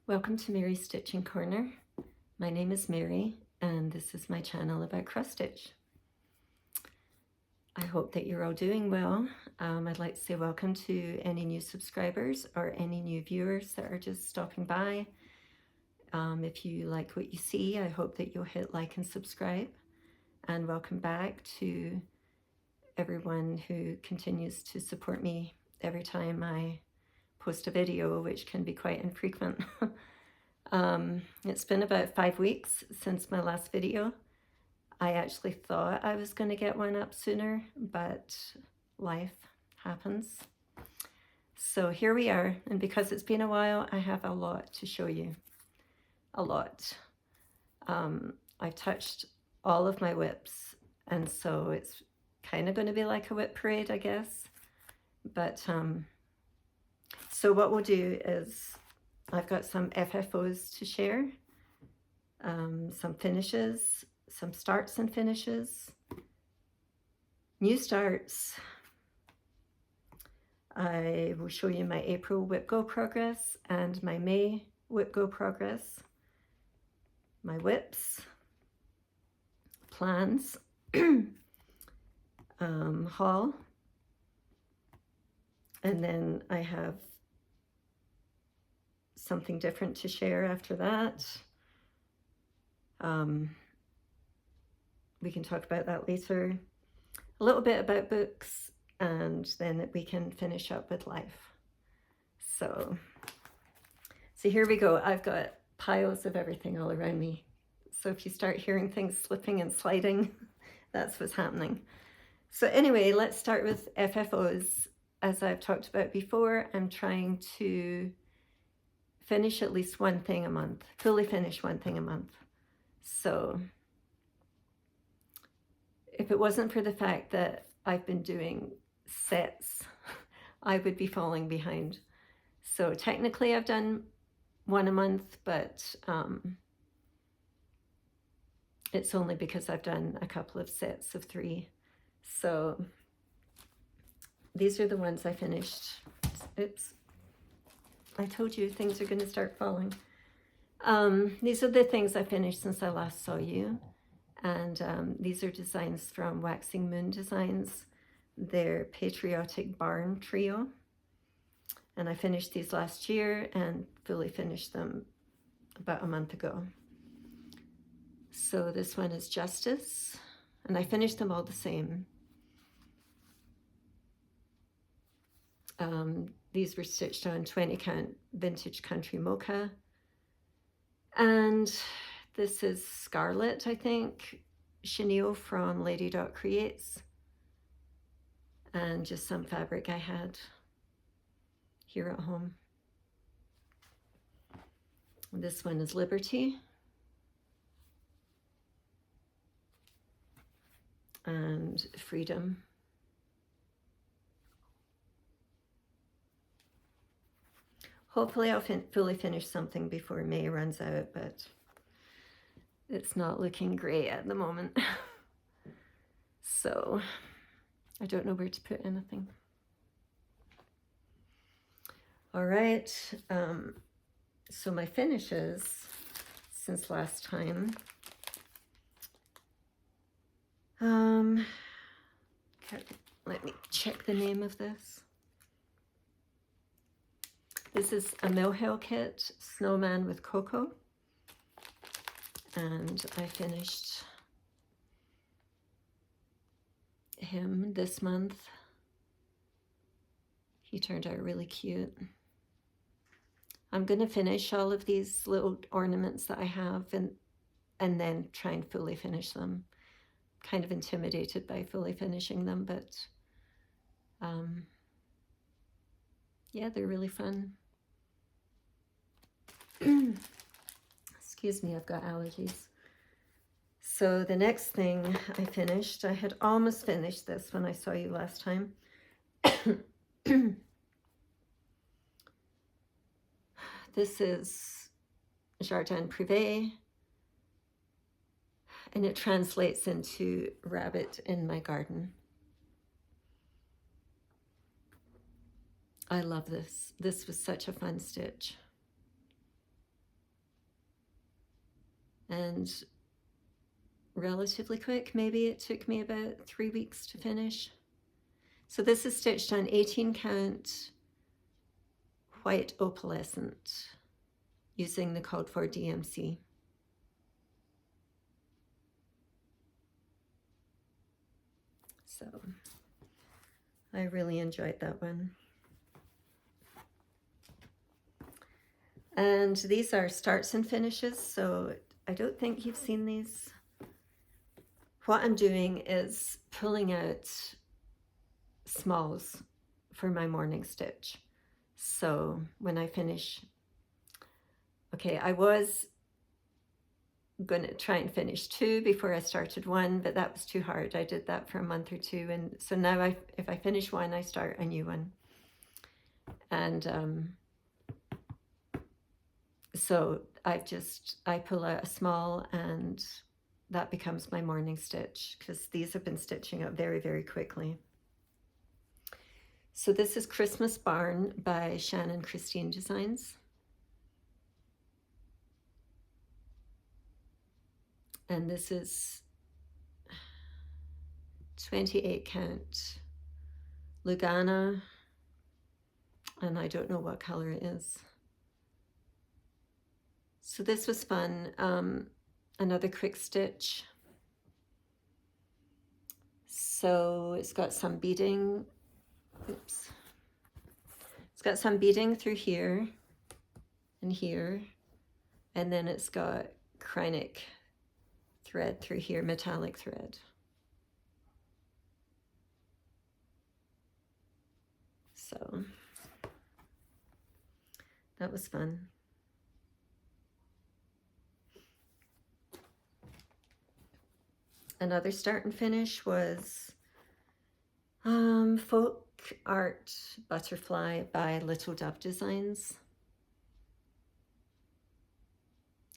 Welcome to Mary's Stitching Corner. My name is Mary and this is my channel about cross stitch. I hope that you're all doing well. I'd like to say welcome to any new subscribers or any new viewers that are just stopping by. If you like what you see, I hope that you'll hit like and subscribe. And welcome back to everyone who continues to support me every time I post a video, which can be quite infrequent. It's been about 5 weeks since my last video. I actually thought I was going to get one up sooner, but life happens. So here we are, and because it's been a while, I have a lot to show you. A lot. I've touched all of my WIPS, and so it's kind of going to be like a WIP parade, I guess. But so what we'll do is I've got some FFOs to share, some finishes, some starts and finishes, new starts. I will show you my April WIP Go progress and my May WIP Go progress, my WIPs, plans, haul, and then I have something different to share after that. We can talk about that later. A little bit about books, and then we can finish up with life. So here we go. I've got piles of everything all around me. So if you start hearing things slipping and sliding, that's what's happening. So anyway, let's start with FFOs. As I've talked about before, I'm trying to finish at least one thing a month, fully finish one thing a month. So if it wasn't for the fact that I've been doing sets, I would be falling behind. So technically I've done one a month, but it's only because I've done a couple of sets of 3. So these are the ones I finished. Oops. I told you things are going to start falling. These are the things I finished since I last saw you. And these are designs from Waxing Moon Designs. They're Patriotic Barn Trio. And I finished these last year and fully finished them about a month ago. So this one is Justice. And I finished them all the same. These were stitched on 20 count vintage country mocha. And this is Scarlet, I think, chenille from Lady Dot Creates. And just some fabric I had here at home. This one is Liberty. And Freedom. Hopefully I'll fully finish something before May runs out, but it's not looking great at the moment. So I don't know where to put anything. All right, so my finishes since last time. Let me check the name of this. This is a Mill Hill kit, Snowman with Cocoa. And I finished him this month. He turned out really cute. I'm going to finish all of these little ornaments that I have and then try and fully finish them. Kind of intimidated by fully finishing them, but yeah, they're really fun. Excuse me, I've got allergies. So the next thing I finished, I had almost finished this when I saw you last time. This is Jardin Privé, and it translates into rabbit in my garden. I love this. This was such a fun stitch. and relatively quick. Maybe it took me about 3 weeks to finish. So this is stitched on 18 count white opalescent using the code for DMC. So I really enjoyed that one. And these are starts and finishes, so I don't think you've seen these. What I'm doing is pulling out smalls for my morning stitch. So when I finish, okay, I was going to try and finish 2 before I started 1, but that was too hard. I did that for a month or 2, and so now if I finish 1, I start a new one. And so I pull out a small, and that becomes my morning stitch, because these have been stitching up very, very quickly. So this is Christmas Barn by Shannon Christine Designs. And this is 28 count Lugana, and I don't know what color it is. So this was fun. Another quick stitch. So it's got some beading. Oops. It's got some beading through here and here, and then it's got Kreinik thread through here, metallic thread. So that was fun. Another start and finish was Folk Art Butterfly by Little Dove Designs.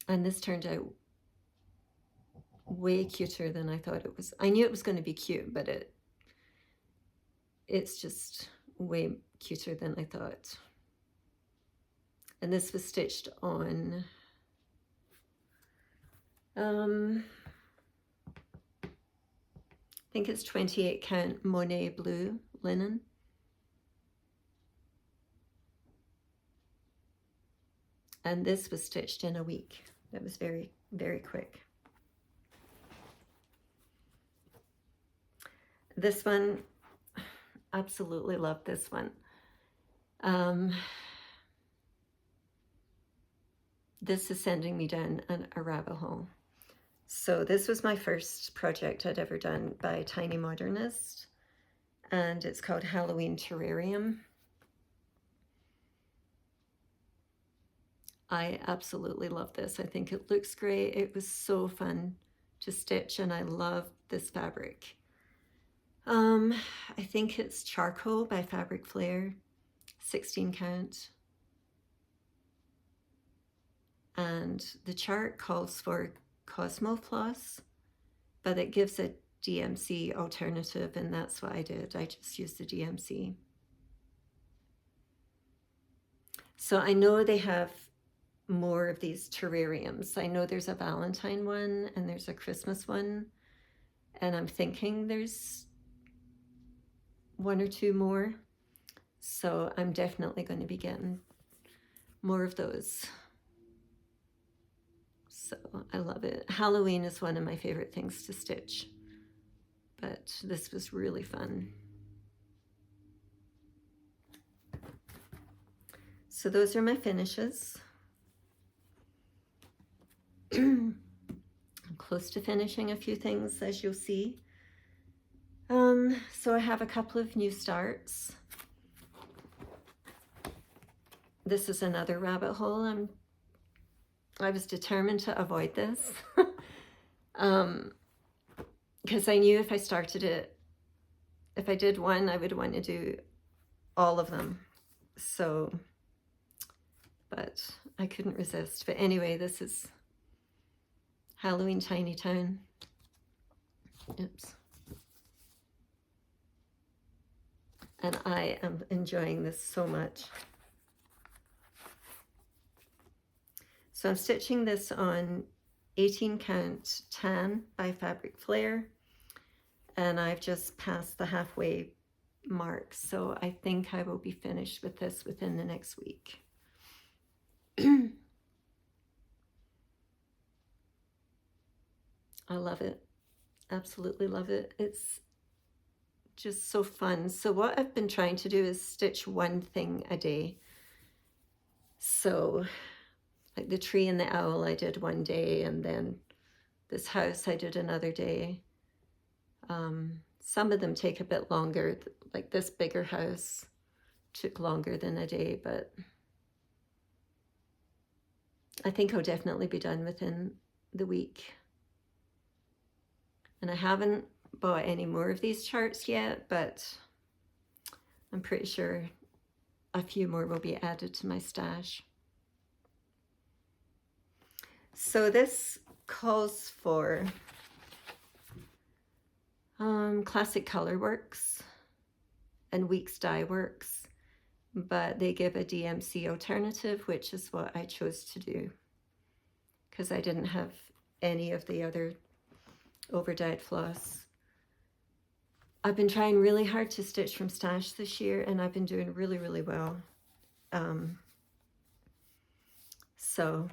And this turned out way cuter than I thought it was. I knew it was going to be cute, but it's just way cuter than I thought. And this was stitched on I think it's 28 count Monet blue linen. And this was stitched in a week. That was very, very quick. This one, absolutely love this one. This is sending me down a rabbit hole. So this was my first project I'd ever done by Tiny Modernist, and it's called Halloween Terrarium. I absolutely love this. I think it looks great. It was so fun to stitch, and I love this fabric. I think it's Charcoal by Fabric Flair, 16 count. And the chart calls for Cosmo Floss, but it gives a DMC alternative, and that's what I did. I just used the DMC. So I know they have more of these terrariums. I know there's a Valentine one and there's a Christmas one, and I'm thinking there's 1 or 2 more. So I'm definitely going to be getting more of those. So I love it. Halloween is one of my favorite things to stitch, but this was really fun. So those are my finishes. I'm close to finishing a few things, as you'll see. So I have a couple of new starts. This is another rabbit hole. I was determined to avoid this because I knew if I started it, if I did one, I would want to do all of them. So, but I couldn't resist. But anyway, this is Halloween Tiny Town. Oops. And I am enjoying this so much. So I'm stitching this on 18 count tan by Fabric Flare, and I've just passed the halfway mark, so I think I will be finished with this within the next week. I love it, absolutely love it. It's just so fun. So what I've been trying to do is stitch one thing a day. So like the tree and the owl I did one day, and then this house I did another day. Some of them take a bit longer, like this bigger house took longer than a day, but I think I'll definitely be done within the week. And I haven't bought any more of these charts yet, but I'm pretty sure a few more will be added to my stash. So this calls for Classic Color Works and Weeks Dye Works, but they give a DMC alternative, which is what I chose to do because I didn't have any of the other over-dyed floss. I've been trying really hard to stitch from stash this year, and I've been doing really, really well. So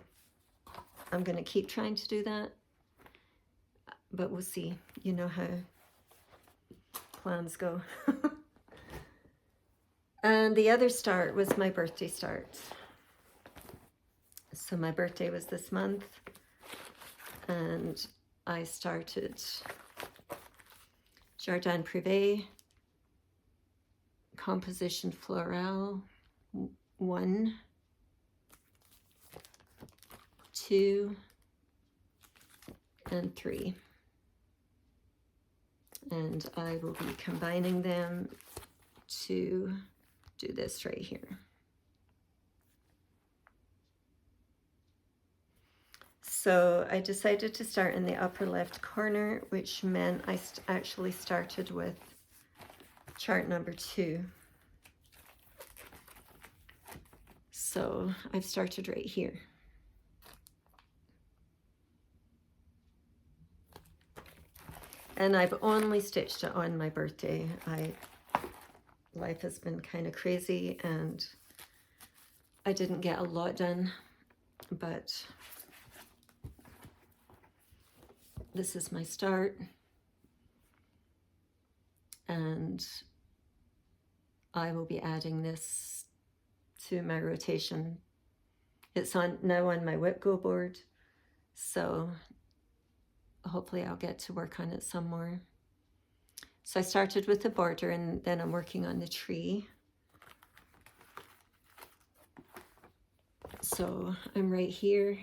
I'm going to keep trying to do that, but we'll see. You know how plans go. And the other start was my birthday start. So my birthday was this month, and I started Jardin Privé Composition Florale 1, 2, and 3. And I will be combining them to do this right here. So I decided to start in the upper left corner, which meant I actually started with chart number 2. So I've started right here. And I've only stitched it on my birthday. Life has been kind of crazy and I didn't get a lot done, but this is my start. And I will be adding this to my rotation. It's now on my WIP Go board, so hopefully I'll get to work on it some more. So I started with the border, and then I'm working on the tree. So I'm right here.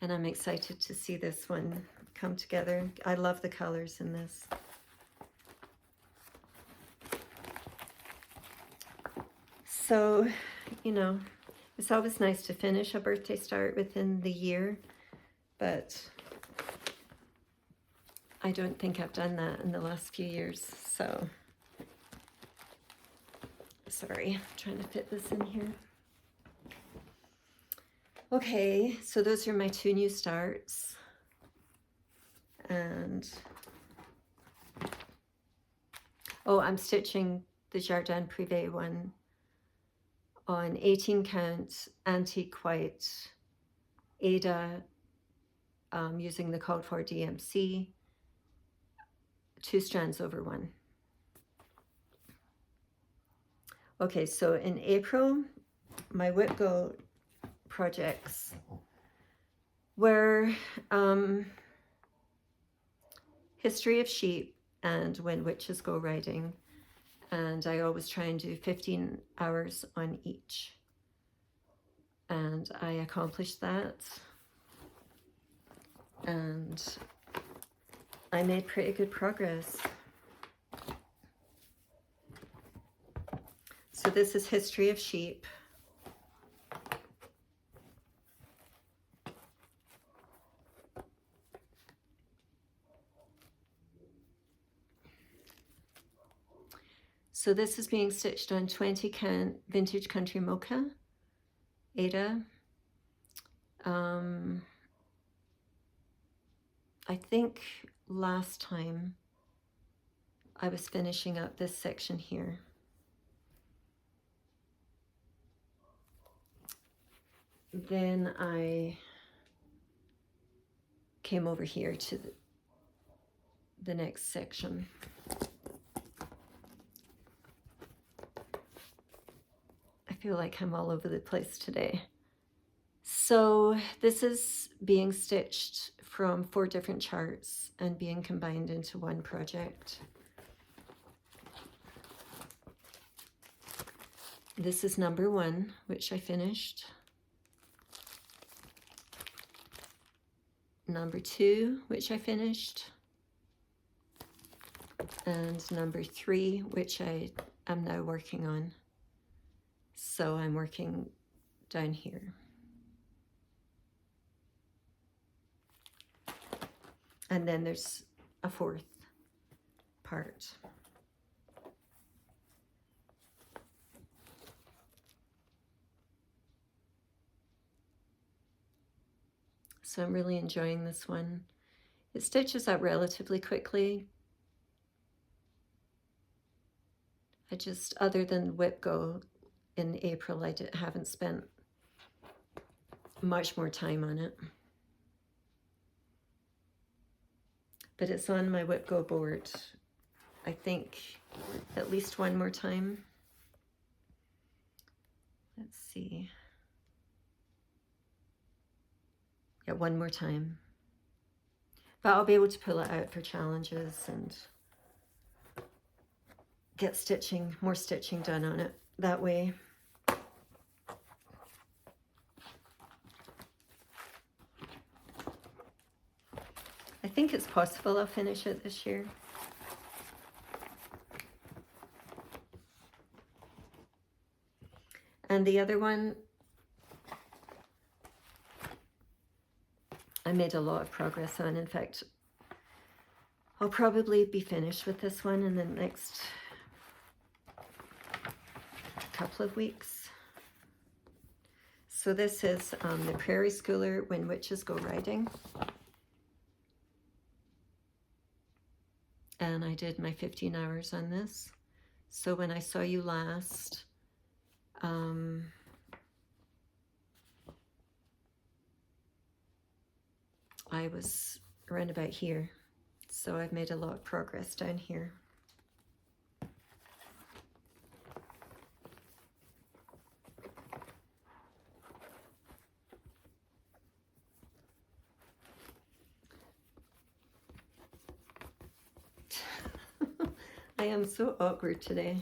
And I'm excited to see this one come together. I love the colors in this. So, you know, it's always nice to finish a birthday start within the year, but I don't think I've done that in the last few years, so sorry, I'm trying to fit this in here. Okay, so those are my 2 new starts, and oh, I'm stitching the Jardin Privé one on 18 count antique white Ada using the called for DMC, 2 strands over 1. Okay, so in April, my WIP Go projects were History of Sheep and When Witches Go Riding. And I always try and do 15 hours on each. And I accomplished that. And I made pretty good progress. So this is History of Sheep. So this is being stitched on 20 count Vintage Country Mocha, Ada, I think last time I was finishing up this section here. Then I came over here to the next section. I feel like I'm all over the place today. So this is being stitched from 4 different charts and being combined into one project. This is number 1, which I finished. Number 2, which I finished. And number 3, which I am now working on. So I'm working down here. And then there's a 4th part. So I'm really enjoying this one. It stitches up relatively quickly. I just, other than WIP Go in April, I haven't spent much more time on it. But it's on my WIP Go board, I think, at least one more time. Let's see. Yeah, one more time. But I'll be able to pull it out for challenges and get stitching, more stitching done on it that way. I think it's possible I'll finish it this year. And the other one, I made a lot of progress on. In fact, I'll probably be finished with this one in the next couple of weeks. So this is the Prairie Schooler When Witches Go Riding. And I did my 15 hours on this. So when I saw you last, I was around about here. So I've made a lot of progress down here. I am so awkward today.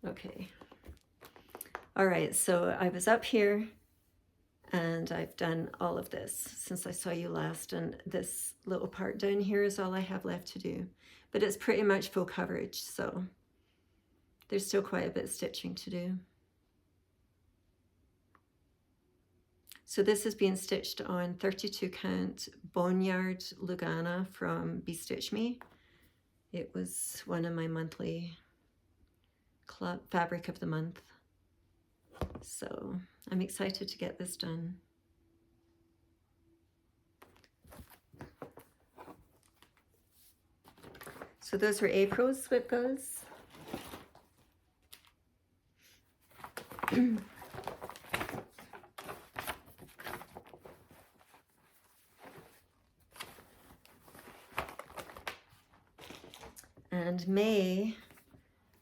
Okay. All right, so I was up here and I've done all of this since I saw you last, and this little part down here is all I have left to do. But it's pretty much full coverage, so there's still quite a bit of stitching to do. So this is being stitched on 32 count Boneyard Lugana from Be Stitch Me. It was one of my monthly club fabric of the month. So I'm excited to get this done. So those were April's WIP Goes. And May,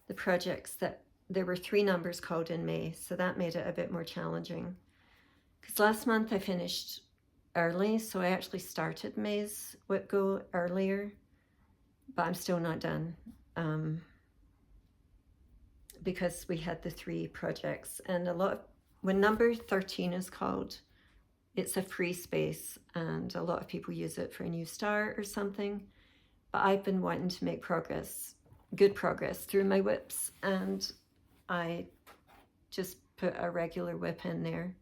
the projects that there were 3 numbers called in May, so that made it a bit more challenging. Because last month I finished early, so I actually started May's WIP Go earlier, but I'm still not done because we had the 3 projects, and a lot of, when number 13 is called, it's a free space, and a lot of people use it for a new start or something. But I've been wanting to make progress, good progress through my WIPs, and I just put a regular WIP in there.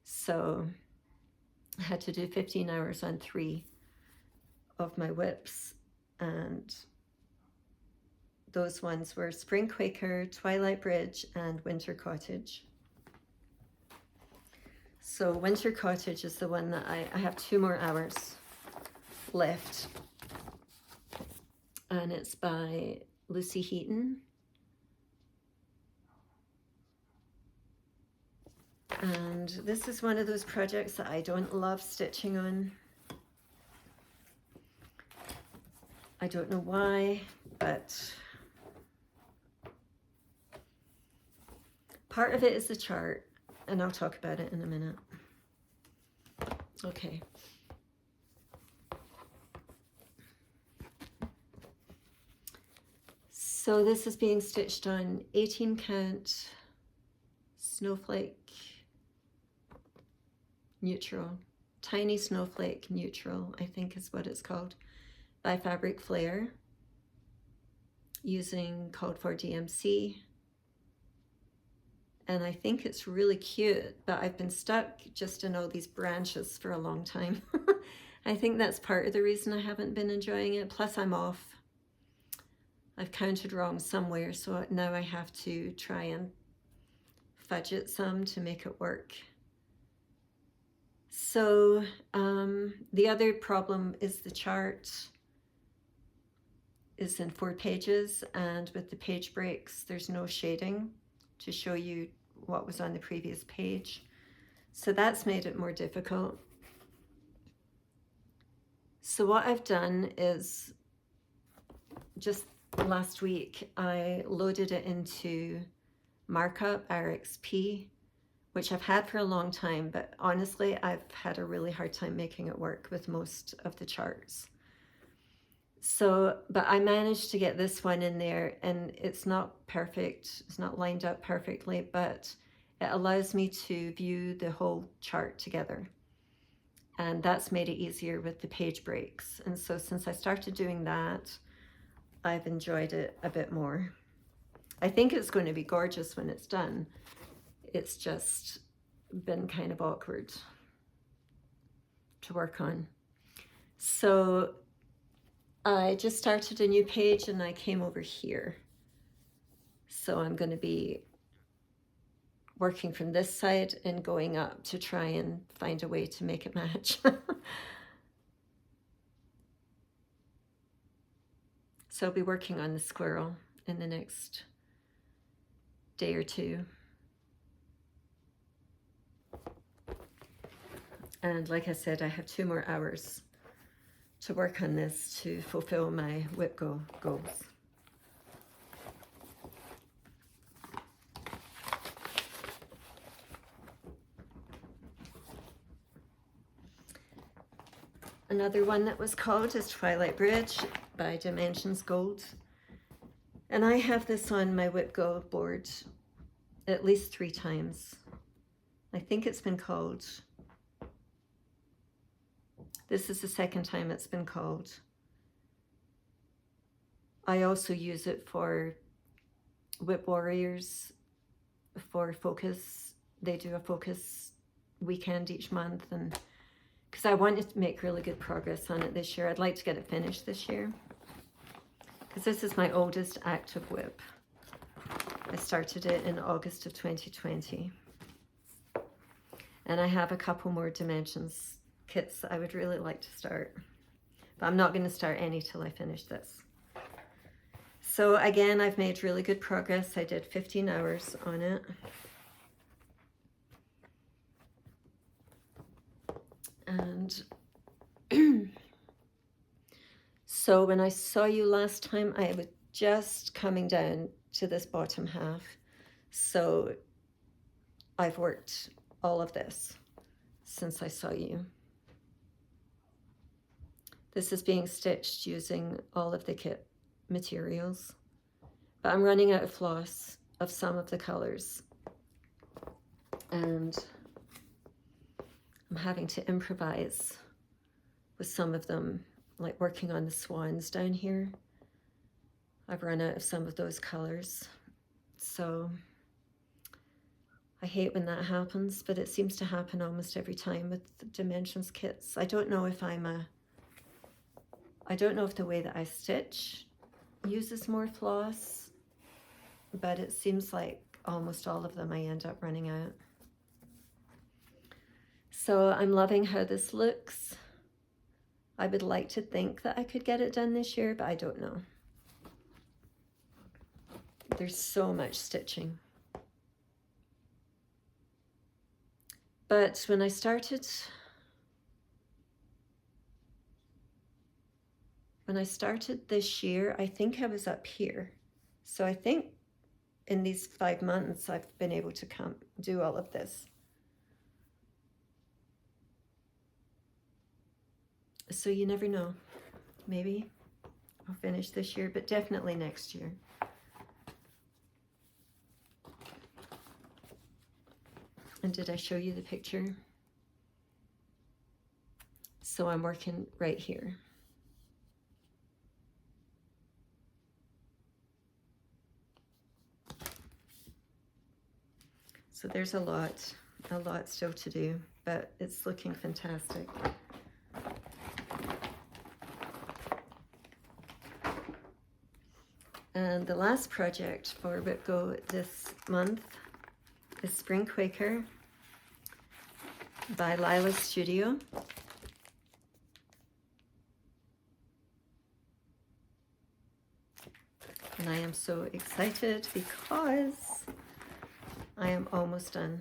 So I had to do 15 hours on 3 of my WIPs, and those ones were Spring Quaker, Twilight Bridge, and Winter Cottage. So Winter Cottage is the one that I have 2 more hours left. And it's by Lucy Heaton. And this is one of those projects that I don't love stitching on. I don't know why, but part of it is the chart, and I'll talk about it in a minute. Okay. So this is being stitched on 18 count snowflake neutral, tiny snowflake neutral, I think is what it's called, by Fabric Flair, using called for DMC. And I think it's really cute, but I've been stuck just in all these branches for a long time. I think that's part of the reason I haven't been enjoying it. Plus I'm off. I've counted wrong somewhere, so now I have to try and fudge it some to make it work. So the other problem is the chart is in 4 pages, and with the page breaks there's no shading to show you what was on the previous page. So that's made it more difficult. So what I've done is, just last week I loaded it into markup RXP, which I've had for a long time, but honestly I've had a really hard time making it work with most of the charts. So, but I managed to get this one in there, and it's not perfect, it's not lined up perfectly, but it allows me to view the whole chart together. And that's made it easier with the page breaks. And so since I started doing that, I've enjoyed it a bit more. I think it's going to be gorgeous when it's done. It's just been kind of awkward to work on. So I just started a new page and I came over here. So I'm going to be working from this side and going up to try and find a way to make it match. So I'll be working on the squirrel in the next day or two. And like I said, I have 2 more hours to work on this to fulfill my WIP goals. Another one that was called is Twilight Bridge by Dimensions Gold. And I have this on my WIP Go board at least 3 times. I think it's been called. This is the 2nd time it's been called. I also use it for WIP Warriors for focus. They do a focus weekend each month, and because I wanted to make really good progress on it this year. I'd like to get it finished this year, because this is my oldest active WIP. I started it in August of 2020. And I have a couple more Dimensions kits that I would really like to start. But I'm not going to start any till I finish this. So again, I've made really good progress. I did 15 hours on it. And so when I saw you last time, I was just coming down to this bottom half. So I've worked all of this since I saw you. This is being stitched using all of the kit materials, but I'm running out of floss of some of the colors, and I'm having to improvise with some of them, like working on the swans down here. I've run out of some of those colors, so I hate when that happens, but it seems to happen almost every time with the Dimensions kits. I don't know if the way that I stitch uses more floss, but it seems like almost all of them I end up running out. So I'm loving how this looks. I would like to think that I could get it done this year, but I don't know. There's so much stitching. But when I started this year, I think I was up here. So I think in these 5 months, I've been able to come do all of this. So you never know. Maybe I'll finish this year, but definitely next year. And did I show you the picture? So I'm working right here. So there's a lot still to do, but it's looking fantastic. And the last project for WIPGO this month is Spring Quaker by Lila's Studio. And I am so excited because I am almost done.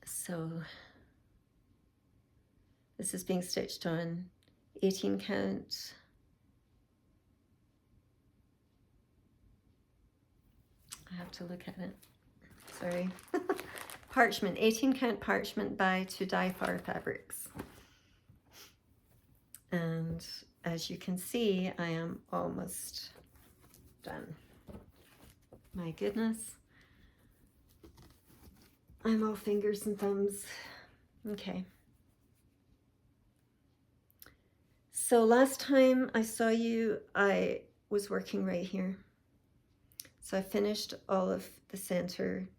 So this is being stitched on 18 count. I have to look at it, sorry. Parchment, 18 count parchment by To Dye For Fabrics. And as you can see, I am almost done. My goodness. I'm all fingers and thumbs. Okay. So last time I saw you, I was working right here. So I finished all of the center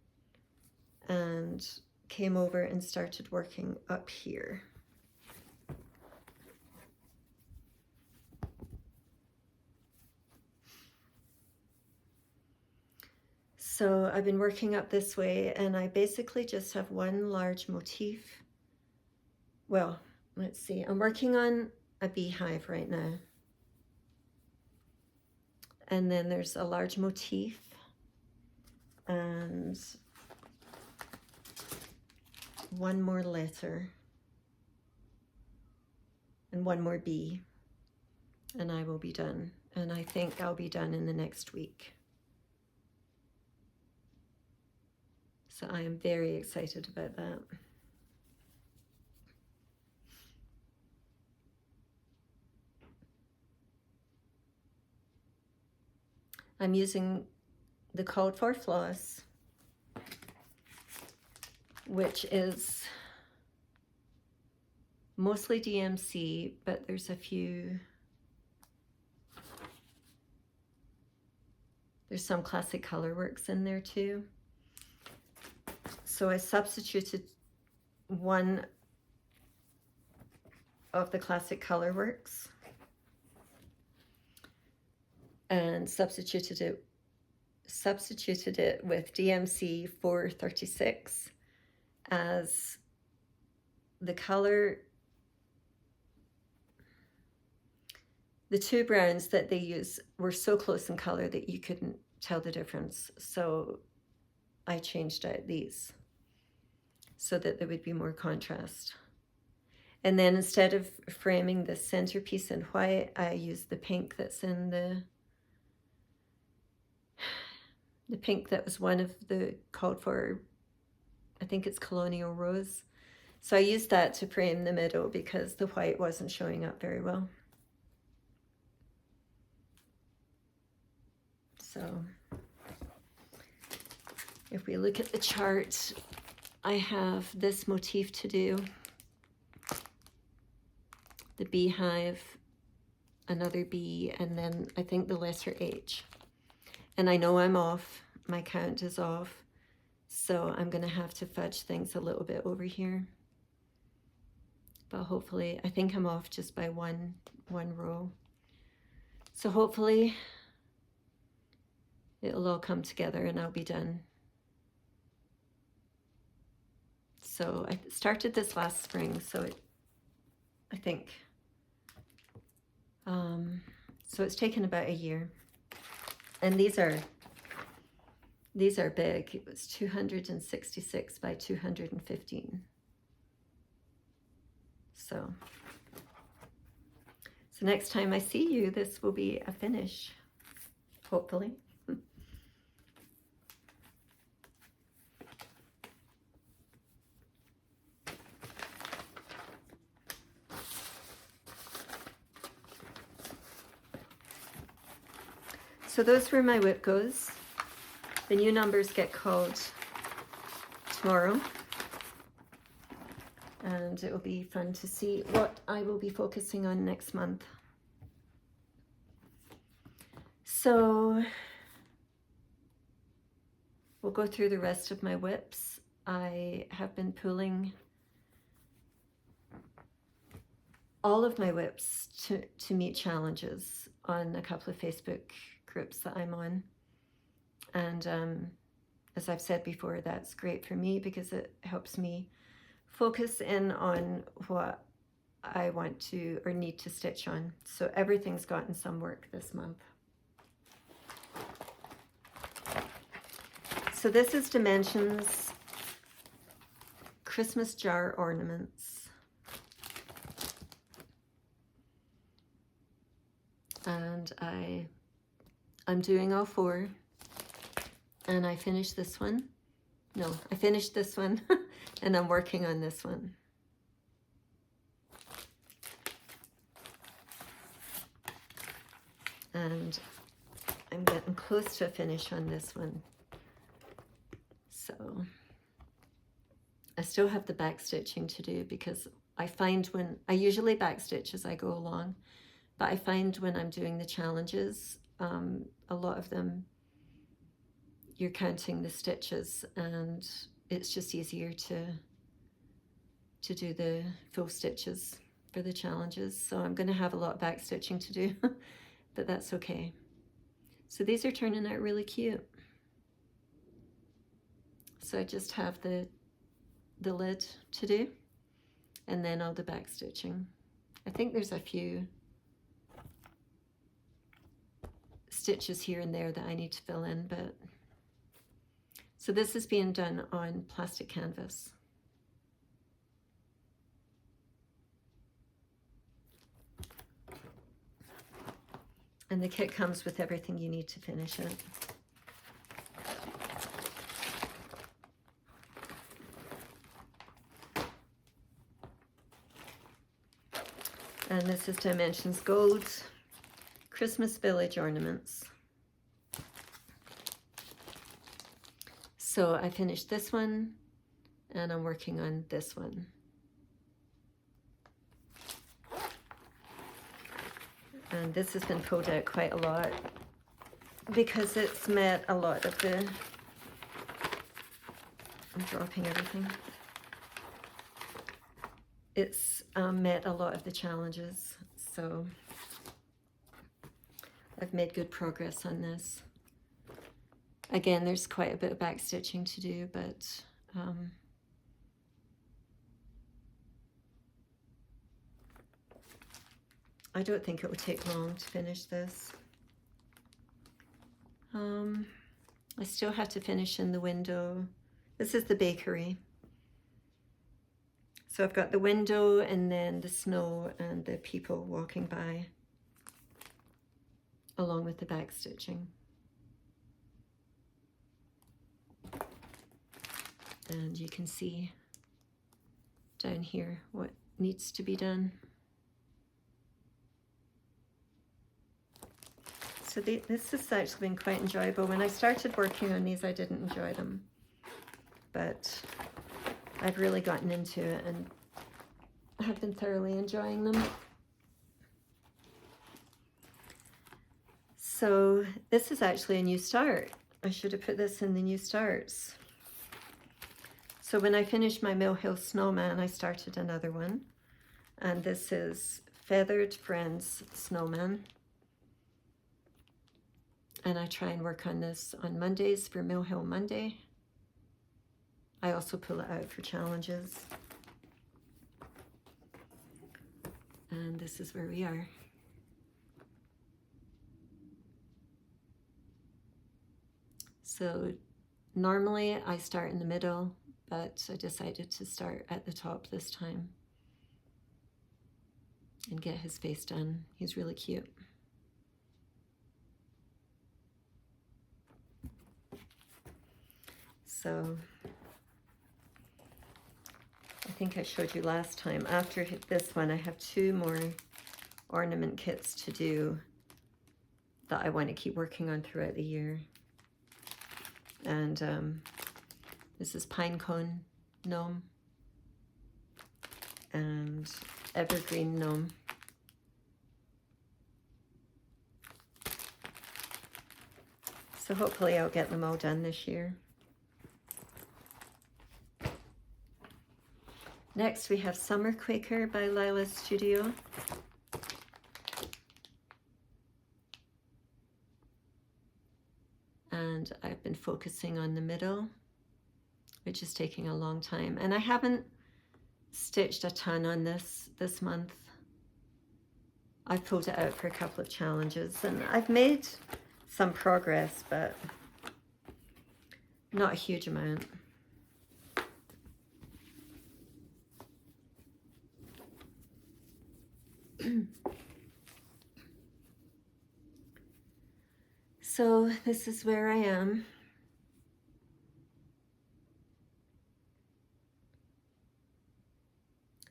and came over and started working up here. So I've been working up this way, and I basically just have one large motif. Well, let's see, I'm working on a beehive right now. And then there's a large motif and one more letter and one more bee, and I will be done. And I think I'll be done in the next week. So I am very excited about that. I'm using the Called For floss, which is mostly DMC, but there's some classic colorworks in there too. So I substituted one of the classic colorworks and substituted it with DMC 436 as the color. The two browns that they use were so close in color that you couldn't tell the difference. So I changed out these so that there would be more contrast. And then instead of framing the centerpiece in white, I used the pink that's in the pink that was one of the Called For, I think it's Colonial Rose. So I used that to frame the middle because the white wasn't showing up very well. So if we look at the chart, I have this motif to do, the beehive, another bee, and then I think the letter H. And I know I'm off, my count is off, so I'm gonna have to fudge things a little bit over here. But hopefully, I think I'm off just by one row. So hopefully it'll all come together and I'll be done. So I started this last spring, so I think, so it's taken about a year. And these are big. It was 266 by 215. So next time I see you, this will be a finish, hopefully. So those were my WIP goes. The new numbers get called tomorrow. And it will be fun to see what I will be focusing on next month. So we'll go through the rest of my WIPs. I have been pulling all of my WIPs to meet challenges on a couple of Facebook groups that I'm on. And as I've said before, that's great for me because it helps me focus in on what I want to or need to stitch on. So everything's gotten some work this month. So this is Dimensions Christmas jar ornaments. And I'm doing all four. And I finished this one. No, I finished this one and I'm working on this one. And I'm getting close to a finish on this one. So I still have the back stitching to do because I find when I usually back stitch as I go along, but I find when I'm doing the challenges, a lot of them you're counting the stitches and it's just easier to do the full stitches for the challenges. So I'm going to have a lot of back stitching to do, but that's okay. So these are turning out really cute. So I just have the lid to do and then all the back stitching. I think there's a few stitches here and there that I need to fill in, but so this is being done on plastic canvas. And the kit comes with everything you need to finish it. And this is Dimensions Gold Christmas Village Ornaments. So I finished this one and I'm working on this one. And this has been pulled out quite a lot because it's met a lot of the, I'm dropping everything. It's met a lot of the challenges, so I've made good progress on this. Again, there's quite a bit of back stitching to do, but I don't think it will take long to finish this. I still have to finish in the window. This is the bakery. So I've got the window and then the snow and the people walking by along with the back stitching. And you can see down here what needs to be done. So this has actually been quite enjoyable. When I started working on these, I didn't enjoy them, but I've really gotten into it and have been thoroughly enjoying them. So this is actually a new start. I should have put this in the new starts. So when I finished my Mill Hill Snowman, I started another one. And this is Feathered Friends Snowman. And I try and work on this on Mondays for Mill Hill Monday. I also pull it out for challenges. And this is where we are. So normally I start in the middle, but I decided to start at the top this time and get his face done. He's really cute. So I think I showed you last time, after this one I have 2 more ornament kits to do that I want to keep working on throughout the year. And this is Pine Cone Gnome and Evergreen Gnome. So hopefully I'll get them all done this year. Next we have Summer Quaker by Lila Studio. And I've been focusing on the middle, which is taking a long time. And I haven't stitched a ton on this month. I've pulled it out for a couple of challenges and I've made some progress, but not a huge amount. So this is where I am.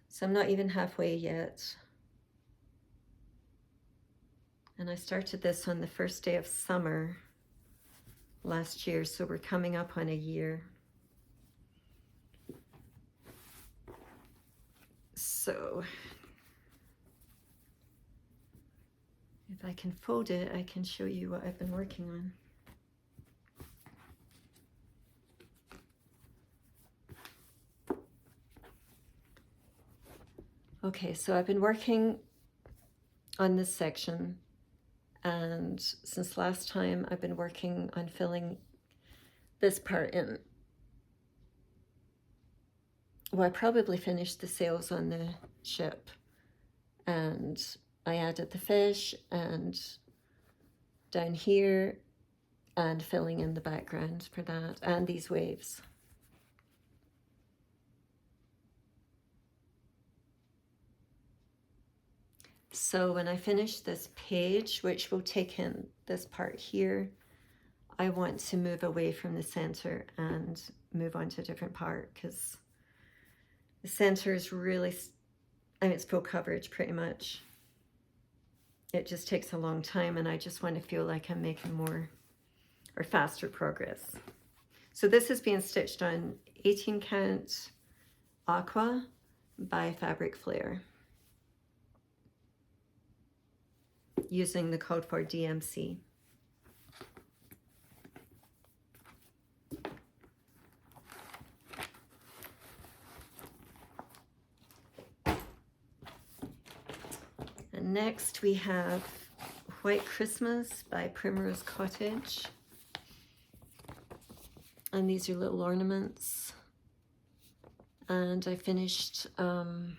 So I'm not even halfway yet. And I started this on the first day of summer last year, so we're coming up on a year. So if I can fold it, I can show you what I've been working on. Okay, so I've been working on this section, and since last time I've been working on filling this part in. Well, I probably finished the sails on the ship, and I added the fish and down here and filling in the background for that and these waves. So when I finish this page, which will take in this part here, I want to move away from the center and move on to a different part, because the center is really, I mean, it's full coverage pretty much. It just takes a long time, and I just want to feel like I'm making more or faster progress. So this is being stitched on 18 count Aqua by Fabric Flare, using the code for DMC. And next we have White Christmas by Primrose Cottage. And these are little ornaments. And I finished the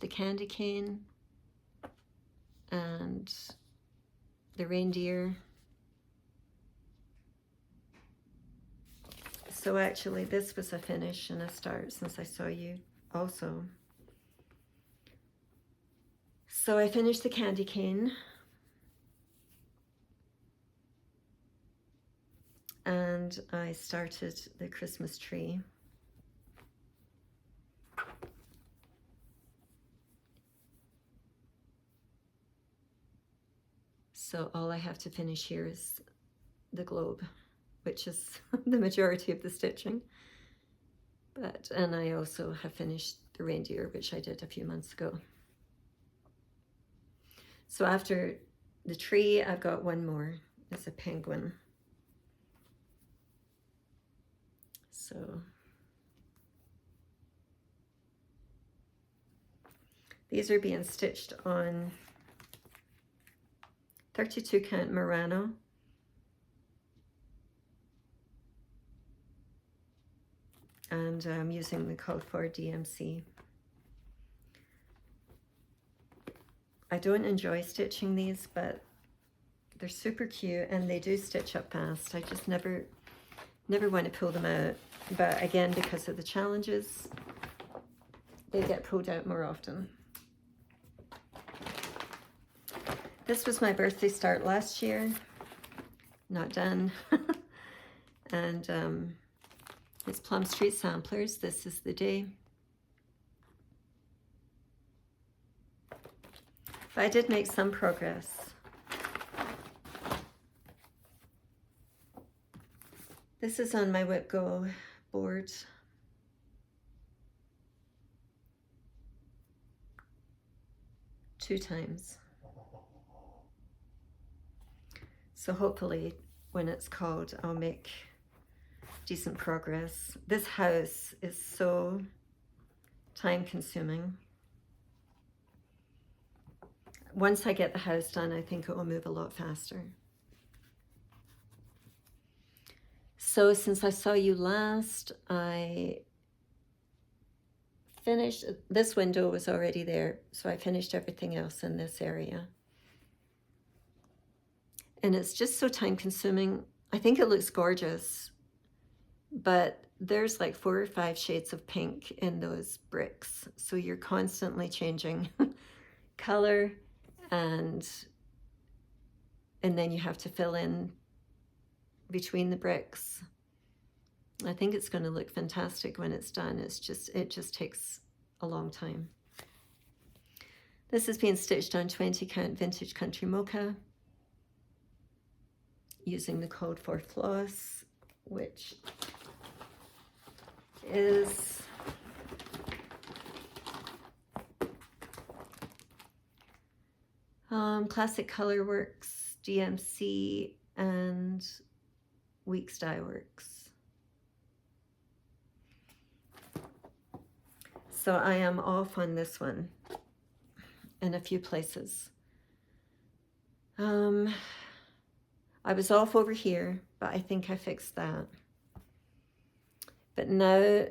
candy cane and the reindeer. So actually this was a finish and a start since I saw you also. So I finished the candy cane, and I started the Christmas tree. So all I have to finish here is the globe, which is the majority of the stitching. And I also have finished the reindeer, which I did a few months ago. So after the tree, I've got one more. It's a penguin. So these are being stitched on 32 count Murano. And I'm using the code for DMC. I don't enjoy stitching these, but they're super cute and they do stitch up fast. I just never want to pull them out. But again, because of the challenges, they get pulled out more often. This was my birthday start last year. Not done. And it's Plum Street Samplers. This is the day. But I did make some progress. This is on my WIP Go board. Two times. So hopefully when it's called, I'll make decent progress. This house is so time consuming. Once I get the house done, I think it will move a lot faster. So since I saw you last, I finished, this window was already there, so I finished everything else in this area. And it's just so time consuming. I think it looks gorgeous, but there's like 4 or 5 shades of pink in those bricks. So you're constantly changing color, and then you have to fill in between the bricks. I think it's going to look fantastic when it's done. It just takes a long time. This is being stitched on 20 count Vintage Country Mocha using the code for Floss, which is Classic Color Works, DMC, and Weeks Dye Works. So I am off on this one in a few places. I was off over here, but I think I fixed that. But now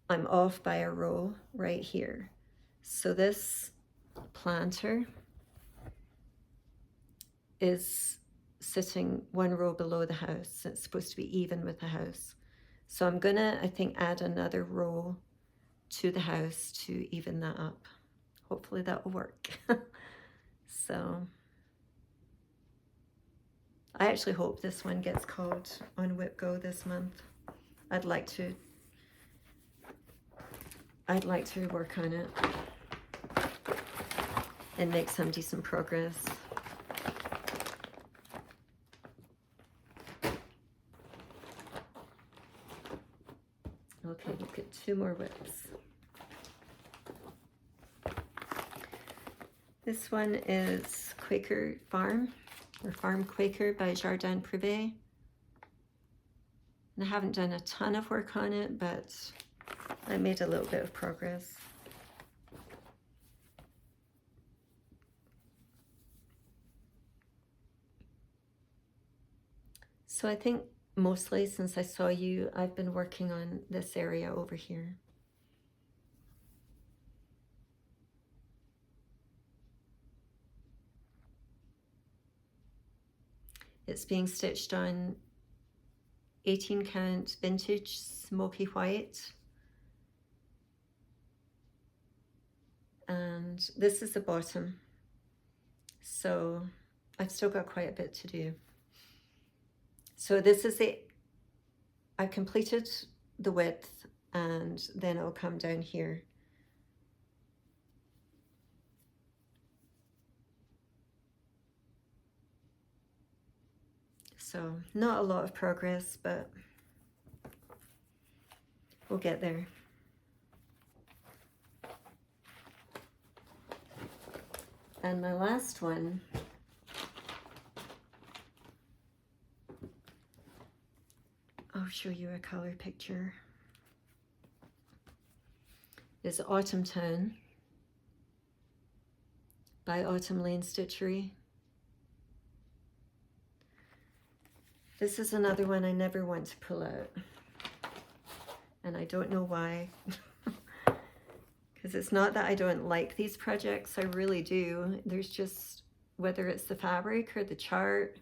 I'm off by a row right here. So this planter is sitting 1 row below the house. It's supposed to be even with the house. So I'm gonna, I think, add another row to the house to even that up. Hopefully that will work. So I actually hope this one gets called on WIP Go this month. I'd like to work on it and make some decent progress. Okay, we'll get 2 more WIPs. This one is Quaker Farm, or Farm Quaker by Jardin Privé. And I haven't done a ton of work on it, but I made a little bit of progress. So I think mostly since I saw you, I've been working on this area over here. It's being stitched on 18 count Vintage Smoky White. And this is the bottom. So I've still got quite a bit to do. So this is I've completed the width, and then it'll come down here. So not a lot of progress, but we'll get there. And my last one I'll show you a color picture, is Autumn Town by Autumn Lane Stitchery. This is another one I never want to pull out. And I don't know why. Because it's not that I don't like these projects, I really do. There's just, whether it's the fabric or the chart,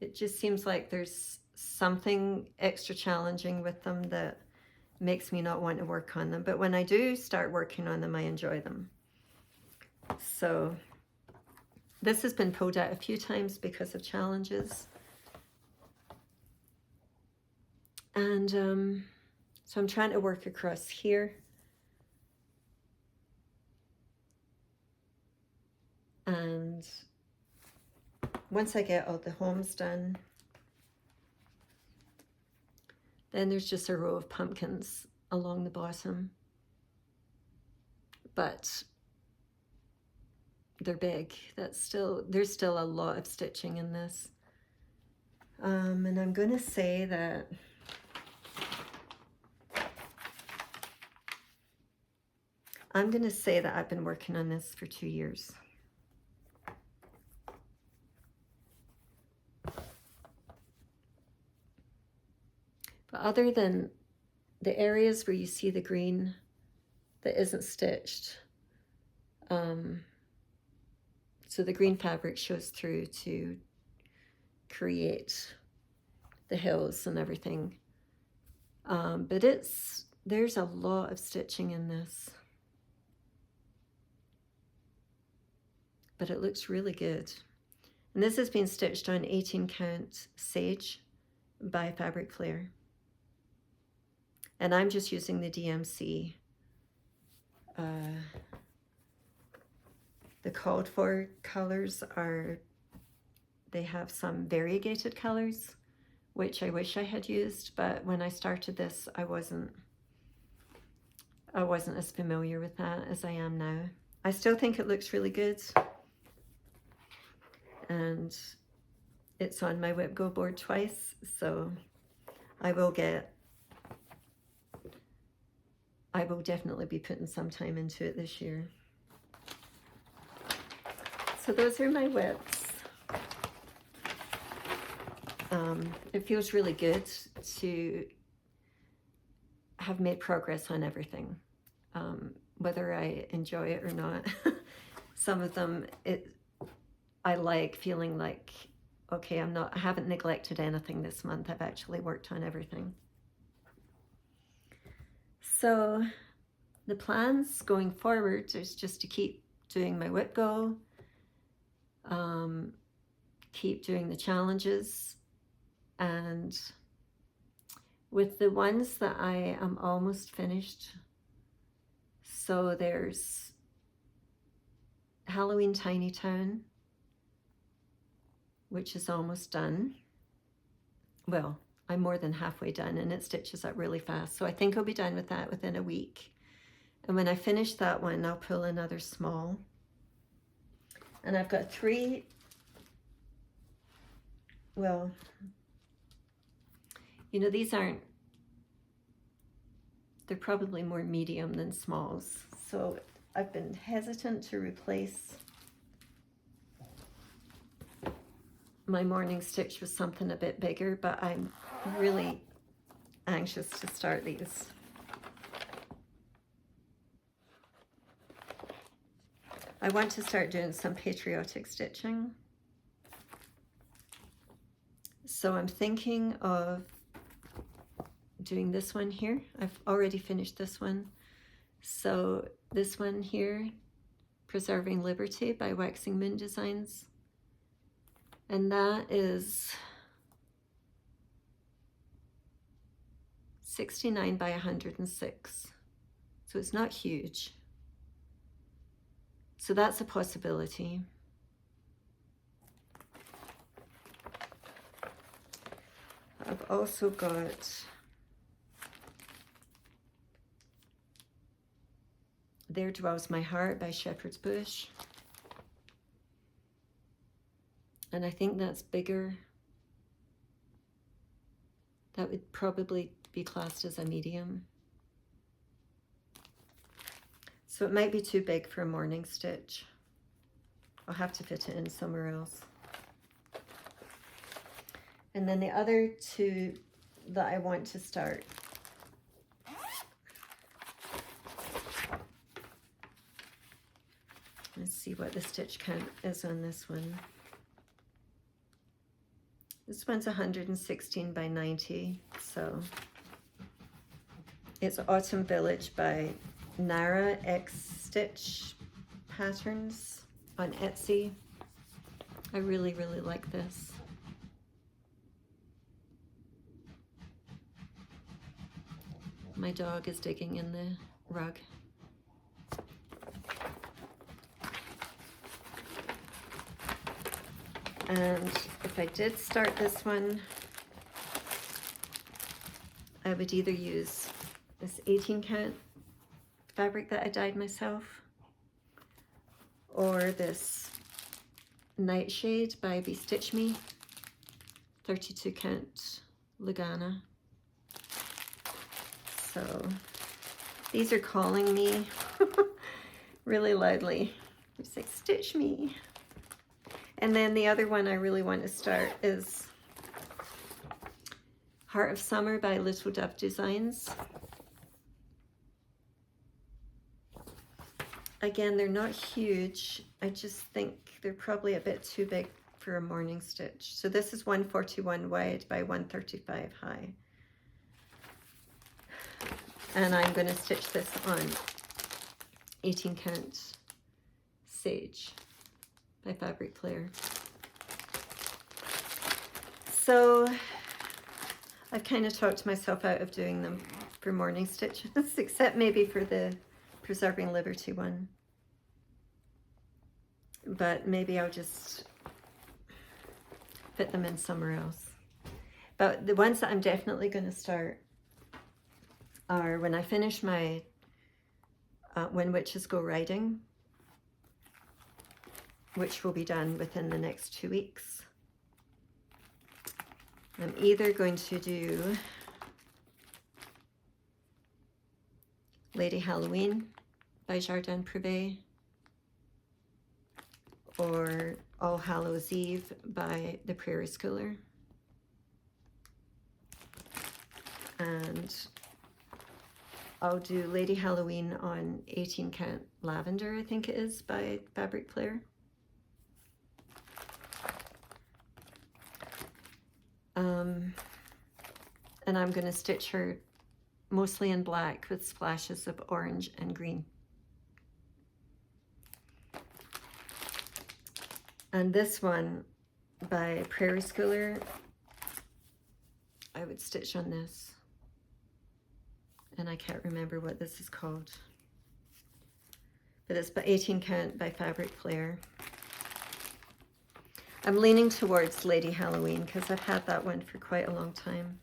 it just seems like there's something extra challenging with them that makes me not want to work on them. But when I do start working on them, I enjoy them. So this has been pulled out a few times because of challenges. And so I'm trying to work across here. And once I get all the homes done, then there's just a row of pumpkins along the bottom. But they're big. There's still a lot of stitching in this. And I'm going to say that I've been working on this for 2 years. But other than the areas where you see the green that isn't stitched, so the green fabric shows through to create the hills and everything. But there's a lot of stitching in this. But it looks really good. And this has been stitched on 18 count sage by Fabric Flare. And I'm just using the DMC. The called for colors they have some variegated colors, which I wish I had used, but when I started this, I wasn't as familiar with that as I am now. I still think it looks really good. And it's on my WIP Go board twice, so I will definitely be putting some time into it this year. So those are my WIPs. It feels really good to have made progress on everything, whether I enjoy it or not. Some of them, I like feeling like, okay, I haven't neglected anything this month. I've actually worked on everything. So the plans going forward is just to keep doing my WIP Go, keep doing the challenges, and with the ones that I am almost finished. So there's Halloween Tiny Town, which is almost done. Well, I'm more than halfway done, and it stitches up really fast. So I think I'll be done with that within a week. And when I finish that one, I'll pull another small. And I've got 3, well, you know, they're probably more medium than smalls. So I've been hesitant to replace my morning stitch with something a bit bigger, but I'm really anxious to start these. I want to start doing some patriotic stitching. So I'm thinking of doing this one here. I've already finished this one. So this one here, Preserving Liberty by Waxing Moon Designs. And that is 69 by 106. So it's not huge. So that's a possibility. I've also got There Dwells My Heart by Shepherd's Bush. And I think that's bigger. That would probably be classed as a medium. So it might be too big for a morning stitch. I'll have to fit it in somewhere else. And then the other two that I want to start. Let's see what the stitch count is on this one. This one's 116 by 90, so it's Autumn Village by Nara X Stitch Patterns on Etsy. I really, really like this. My dog is digging in the rug. And if I did start this one, I would either use this 18 count fabric that I dyed myself, or this Nightshade by Be Stitch Me, 32 count Lugana. So these are calling me really loudly. It's like, stitch me. And then the other one I really want to start is Heart of Summer by Little Dove Designs. Again, they're not huge. I just think they're probably a bit too big for a morning stitch. So this is 141 wide by 135 high. And I'm going to stitch this on 18 count Sage by Fabric Player. So I've kind of talked myself out of doing them for morning stitches, except maybe for the Preserving Liberty one. But maybe I'll just fit them in somewhere else. But the ones that I'm definitely going to start are when I finish my When Witches Go Riding, which will be done within the next 2 weeks. I'm either going to do Lady Halloween by Jardin Privé, or All Hallows Eve by the Prairie Schooler. And I'll do Lady Halloween on 18 count Lavender, I think it is, by Fabric Player. And I'm going to stitch her mostly in black with splashes of orange and green. And this one by Prairie Schooler, I would stitch on this. And I can't remember what this is called. But it's by 18 count by Fabric Player. I'm leaning towards Lady Halloween because I've had that one for quite a long time.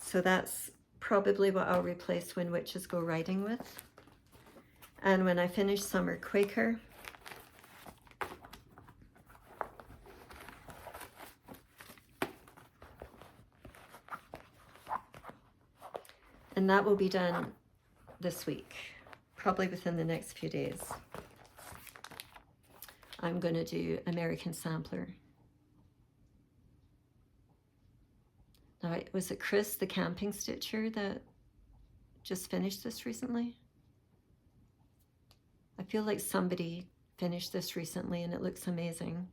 So that's probably what I'll replace When Witches Go Riding with. And when I finish Summer Quaker, and that will be done this week, probably within the next few days. I'm going to do American Sampler. Now, was it Chris, the camping stitcher, that just finished this recently? I feel like somebody finished this recently and it looks amazing.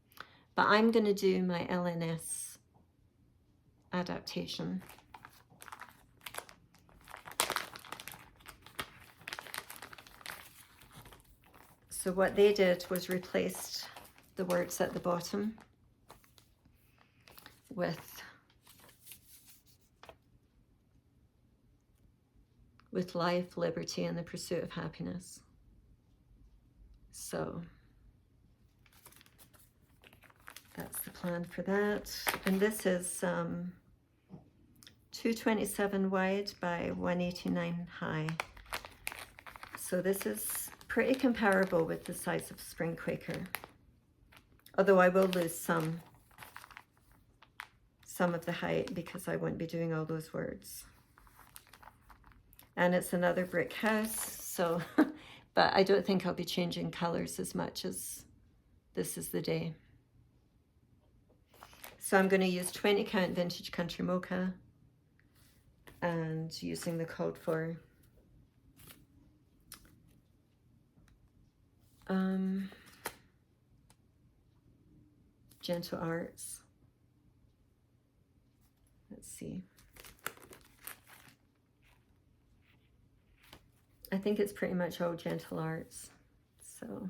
But I'm going to do my LNS adaptation. So what they did was replaced the words at the bottom with life, liberty, and the pursuit of happiness. So that's the plan for that. And this is 227 wide by 189 high. So this is pretty comparable with the size of Spring Quaker, although I will lose some of the height because I won't be doing all those words. And it's another brick house, so but I don't think I'll be changing colors as much as This Is the Day. So I'm going to use 20 count vintage country mocha and using the code for Gentle Arts. Let's see. I think it's pretty much all Gentle Arts. So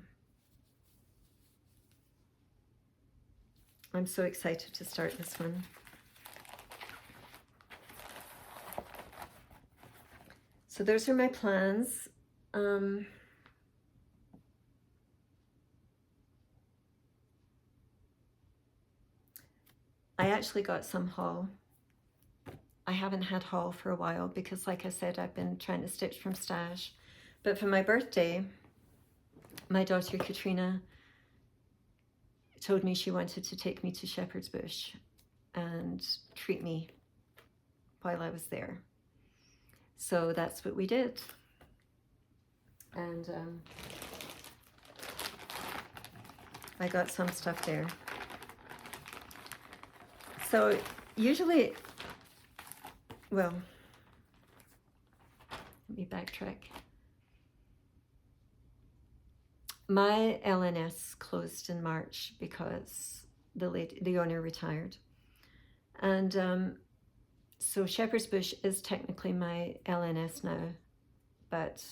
I'm so excited to start this one. So those are my plans. I actually got some haul. I haven't had haul for a while because, like I said, I've been trying to stitch from stash. But for my birthday, my daughter Katrina told me she wanted to take me to Shepherd's Bush and treat me while I was there. So that's what we did. And I got some stuff there. So usually, well, let me backtrack. My LNS closed in March because the owner retired. And so Shepherd's Bush is technically my LNS now, but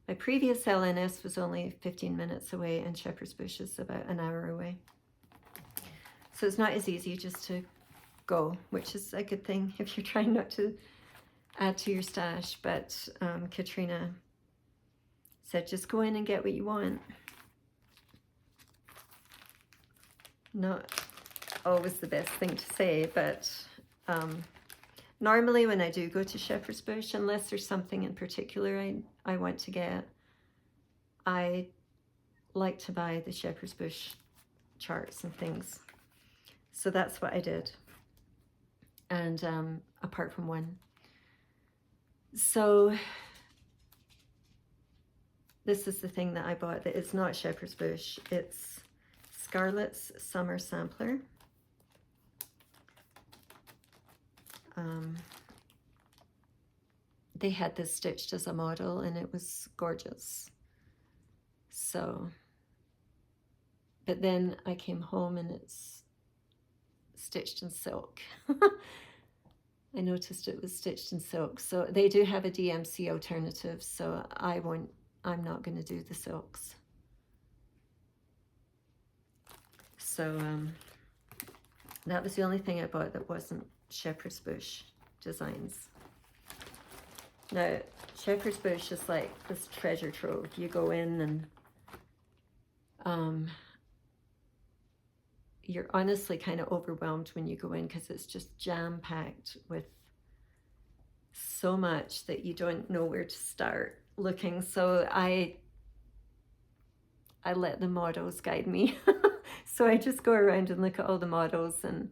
my previous LNS was only 15 minutes away and Shepherd's Bush is about an hour away. So it's not as easy just to go, which is a good thing if you're trying not to add to your stash. But Katrina said, just go in and get what you want. Not always the best thing to say, but normally when I do go to Shepherd's Bush, unless there's something in particular I want to get, I like to buy the Shepherd's Bush charts and things. So that's what I did. And apart from one. So this is the thing that I bought that is not Shepherd's Bush. It's Scarlett's Summer Sampler. They had this stitched as a model and it was gorgeous. So, but then I came home and it's stitched in silk. I noticed it was stitched in silk. So they do have a DMC alternative, so I'm not going to do the silks. So that was the only thing I bought that wasn't Shepherd's Bush designs. Now, Shepherd's Bush is like this treasure trove. You go in and you're honestly kind of overwhelmed when you go in because it's just jam-packed with so much that you don't know where to start looking. So I let the models guide me. So I just go around and look at all the models and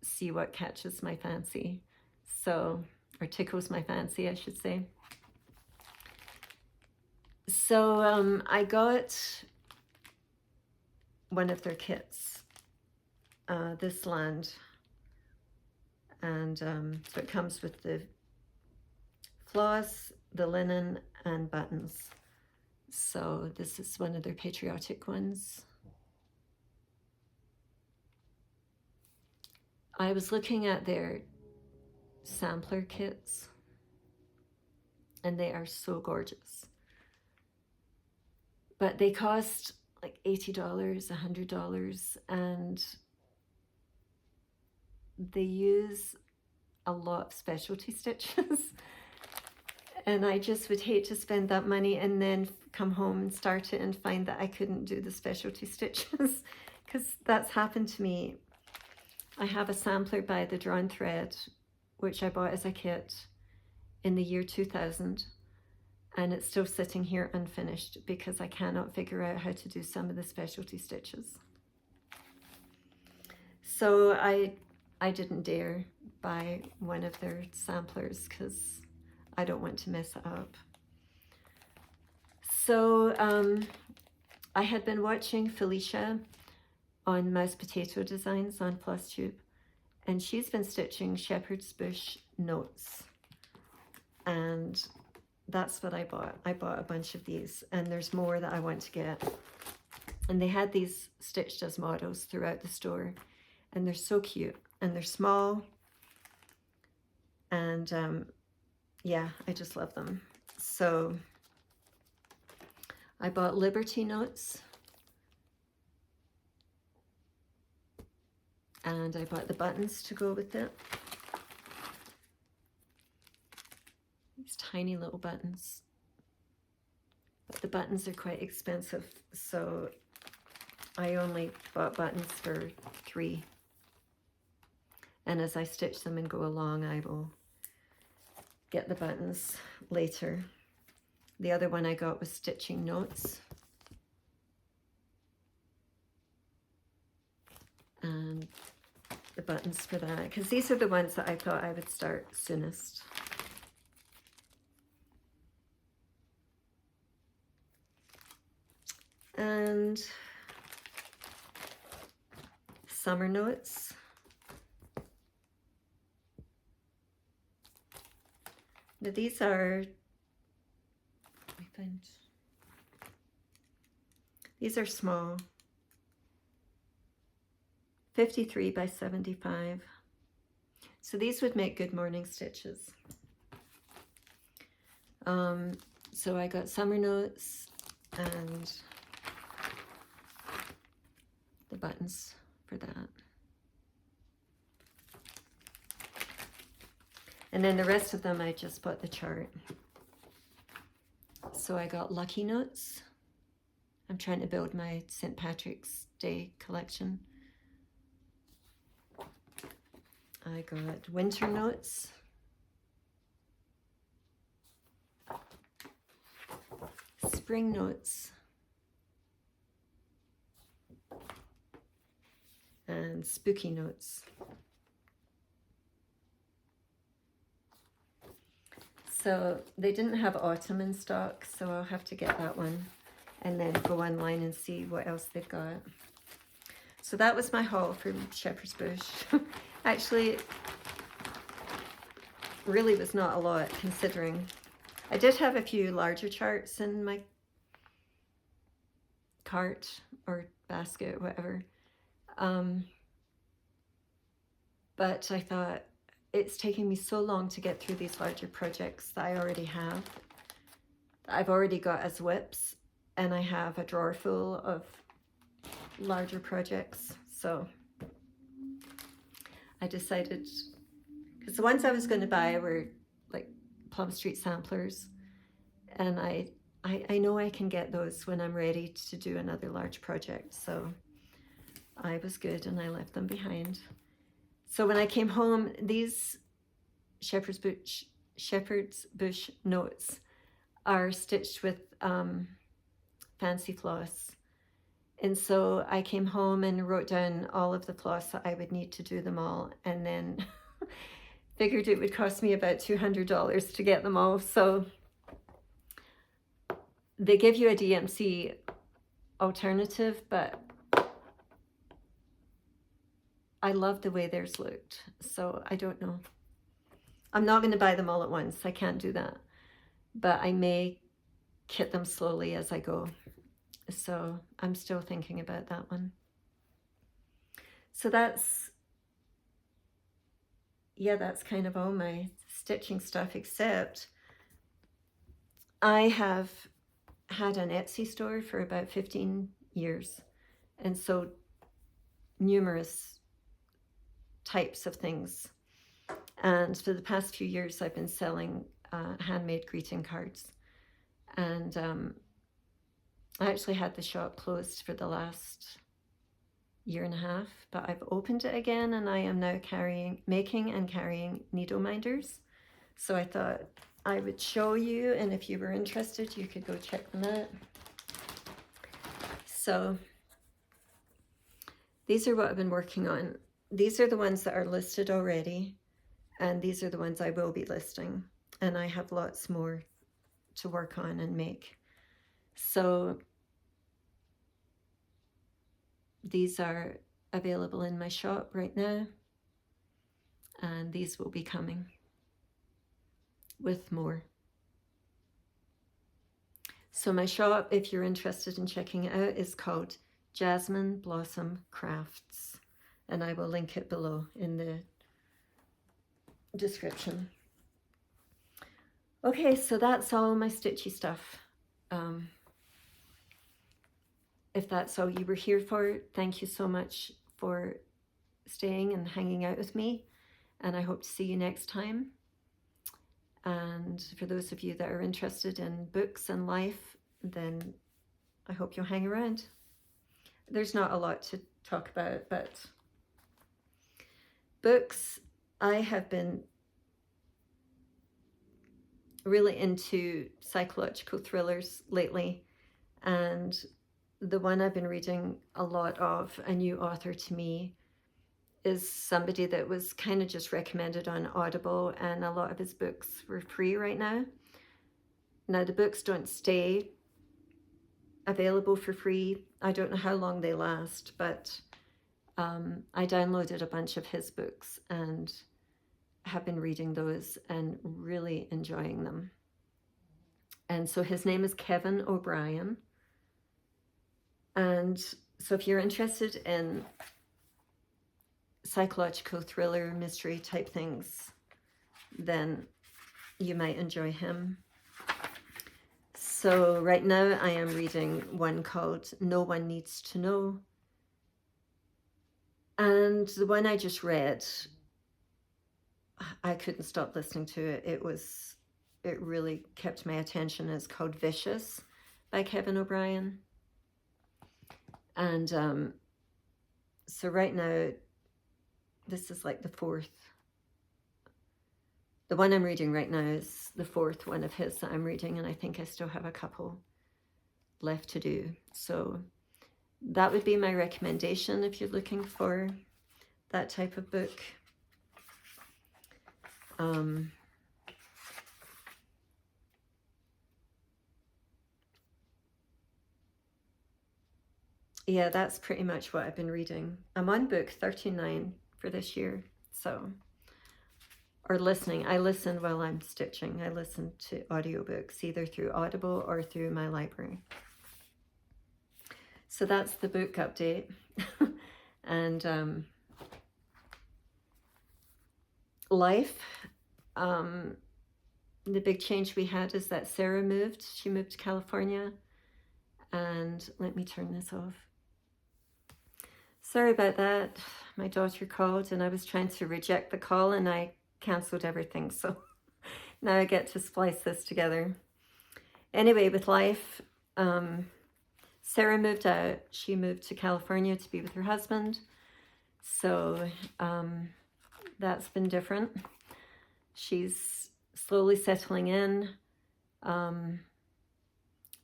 see what catches my fancy. So, or tickles my fancy, I should say. So I got one of their kits, this land, and so it comes with the floss, the linen, and buttons. So this is one of their patriotic ones. I was looking at their sampler kits and they are so gorgeous, but they cost like $80, $100, and they use a lot of specialty stitches. And I just would hate to spend that money and then come home and start it and find that I couldn't do the specialty stitches, because that's happened to me. I have a sampler by the Drawn Thread, which I bought as a kit in the year 2000, and it's still sitting here unfinished because I cannot figure out how to do some of the specialty stitches. So I didn't dare buy one of their samplers because I don't want to mess it up. So I had been watching Felicia on Mouse Potato Designs on Flosstube, and she's been stitching Shepherd's Bush notes, and that's what I bought. I bought a bunch of these, and there's more that I want to get. And they had these stitched as models throughout the store, and they're so cute, and they're small, and yeah, I just love them. So I bought Liberty notes, and I bought the buttons to go with it. These tiny little buttons. But the buttons are quite expensive, so I only bought buttons for 3. And as I stitch them and go along, I will get the buttons later. The other one I got was stitching notes. And the buttons for that, because these are the ones that I thought I would start soonest. And summer notes. Now these are, these are small, 53 by 75. So these would make good morning stitches. So I got summer notes and the buttons for that. And then the rest of them, I just bought the chart. So I got lucky notes. I'm trying to build my St. Patrick's Day collection. I got winter notes. Spring notes. And spooky notes. So they didn't have autumn in stock, so I'll have to get that one and then go online and see what else they've got. So that was my haul from Shepherd's Bush. Actually, really was not a lot considering. I did have a few larger charts in my cart or basket, whatever. But I thought, it's taking me so long to get through these larger projects that I already have. I've already got as WIPS, and I have a drawer full of larger projects. So I decided, because the ones I was going to buy were like Plum Street samplers, and I know I can get those when I'm ready to do another large project. So I was good and I left them behind. So when I came home, these Shepherd's Bush notes are stitched with fancy floss. And so I came home and wrote down all of the floss that I would need to do them all, and then figured it would cost me about $200 to get them all. So they give you a DMC alternative, but I love the way theirs looked, so I don't know. I'm not going to buy them all at once. I can't do that. But I may kit them slowly as I go. So I'm still thinking about that one. So that's, yeah, that's kind of all my stitching stuff, except I have had an Etsy store for about 15 years. And so numerous types of things, and for the past few years I've been selling handmade greeting cards, and I actually had the shop closed for the last 1.5 years, but I've opened it again, and I am now making and carrying needle minders. So I thought I would show you, and if you were interested you could go check them out. So these are what I've been working on. These are the ones that are listed already, and these are the ones I will be listing, and I have lots more to work on and make. So These are available in my shop right now, and these will be coming with more. So my shop, if you're interested in checking it out, is called Jasmine Blossom Crafts, and I will link it below in the description. Okay, so that's all my stitchy stuff. If that's all you were here for, thank you so much for staying and hanging out with me, and I hope to see you next time. And for those of you that are interested in books and life, then I hope you'll hang around. There's not a lot to talk about, but books, I have been really into psychological thrillers lately, and the one I've been reading a lot of, a new author to me, is somebody that was kind of just recommended on Audible, and a lot of his books were free right now. Now, the books don't stay available for free. I don't know how long they last, but I downloaded a bunch of his books and have been reading those and really enjoying them. And so his name is Kevin O'Brien. And so if you're interested in psychological thriller, mystery type things, then you might enjoy him. So right now I am reading one called No One Needs to Know. And the one I just read, I couldn't stop listening to it. It really kept my attention. It's called Vicious by Kevin O'Brien. And so right now, this is like the fourth. The one I'm reading right now is the fourth one of his that I'm reading, and I think I still have a couple left to do. So that would be my recommendation if you're looking for that type of book. Yeah, that's pretty much what I've been reading. I'm on book 39 for this year, so, or listening. I listen while I'm stitching. I listen to audiobooks either through Audible or through my library. So that's the book update. And life, the big change we had is that Sarah moved. She moved to California. And let me turn this off. Sorry about that. My daughter called and I was trying to reject the call and I canceled everything. So now I get to splice this together. Anyway, with life, Sarah moved out. She moved to California to be with her husband. So that's been different. She's slowly settling in.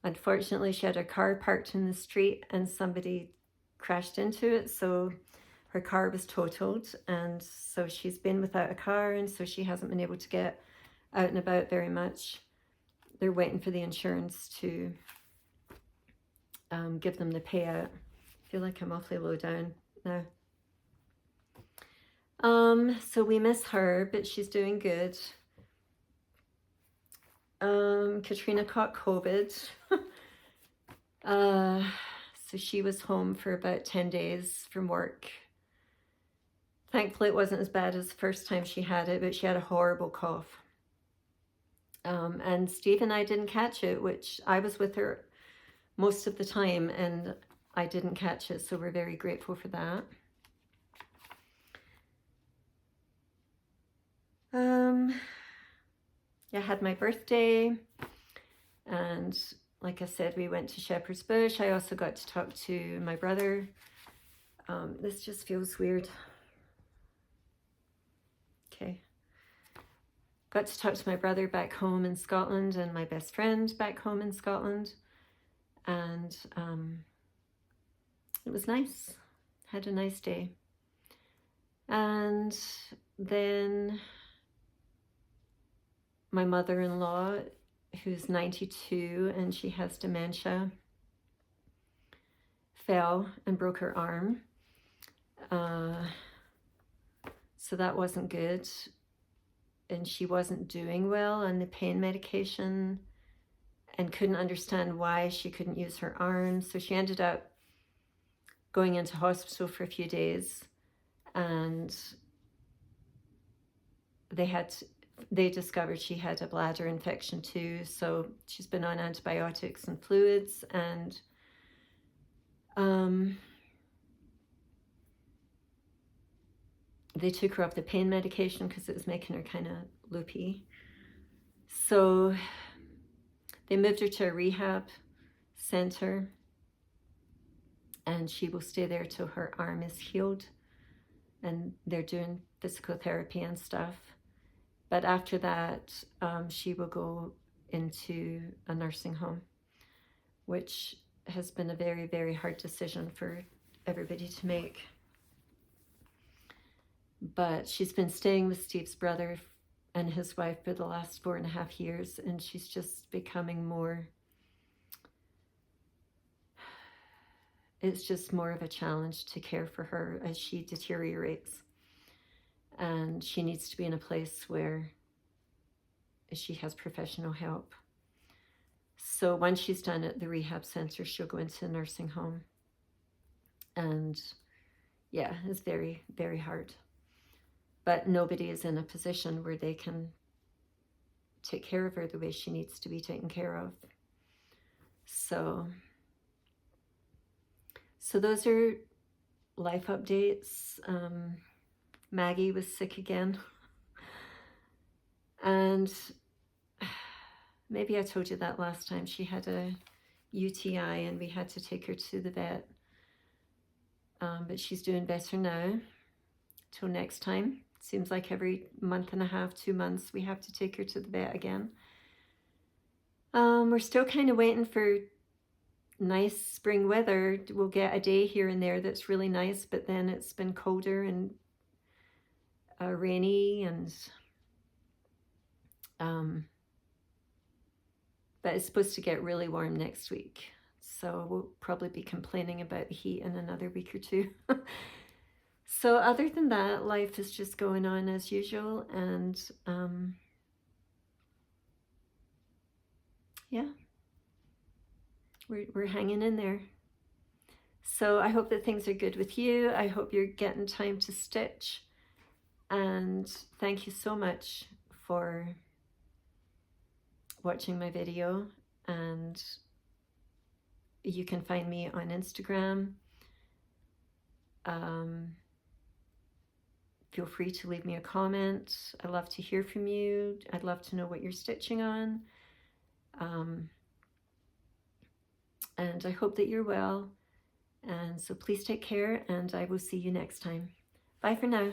Unfortunately, she had her car parked in the street and somebody crashed into it, so her car was totaled, and so she's been without a car, and so she hasn't been able to get out and about very much. They're waiting for the insurance to give them the payout. I feel like I'm awfully low down now. So we miss her, but she's doing good. Katrina caught COVID. So she was home for about 10 days from work. Thankfully, it wasn't as bad as the first time she had it, but she had a horrible cough. And Steve and I didn't catch it, which I was with her most of the time, and I didn't catch it, so we're very grateful for that. I had my birthday, and like I said, we went to Shepherd's Bush. I also got to talk to my brother. This just feels weird. Okay. Got to talk to my brother back home in Scotland and my best friend back home in Scotland. And it was nice. Had a nice day. And then my mother-in-law, who's 92 and she has dementia, fell and broke her arm. So that wasn't good. And she wasn't doing well on the pain medication and couldn't understand why she couldn't use her arm. So she ended up going into hospital for a few days, and they discovered she had a bladder infection too. So she's been on antibiotics and fluids, and they took her off the pain medication because it was making her kind of loopy. So they moved her to a rehab center, and she will stay there till her arm is healed, and they're doing physical therapy and stuff. But after that, she will go into a nursing home, which has been a very, very hard decision for everybody to make. But she's been staying with Steve's brother and his wife for the last 4.5 years, and she's just becoming more, it's just more of a challenge to care for her as she deteriorates. And she needs to be in a place where she has professional help. So once she's done at the rehab center, she'll go into a nursing home. And yeah, it's very, very hard. But nobody is in a position where they can take care of her the way she needs to be taken care of. So those are life updates. Maggie was sick again. And maybe I told you that last time. She had a UTI and we had to take her to the vet. But she's doing better now. Till next time. Seems like every 1.5 months, 2 months, we have to take her to the vet again. We're still kind of waiting for nice spring weather. We'll get a day here and there that's really nice, but then it's been colder and rainy, and but it's supposed to get really warm next week. So we'll probably be complaining about the heat in another week or two. So other than that, life is just going on as usual, and yeah, we're hanging in there. So I hope that things are good with you. I hope you're getting time to stitch, and thank you so much for watching my video. And you can find me on Instagram. Feel free to leave me a comment. I love to hear from you. I'd love to know what you're stitching on. And I hope that you're well. And so please take care, and I will see you next time. Bye for now.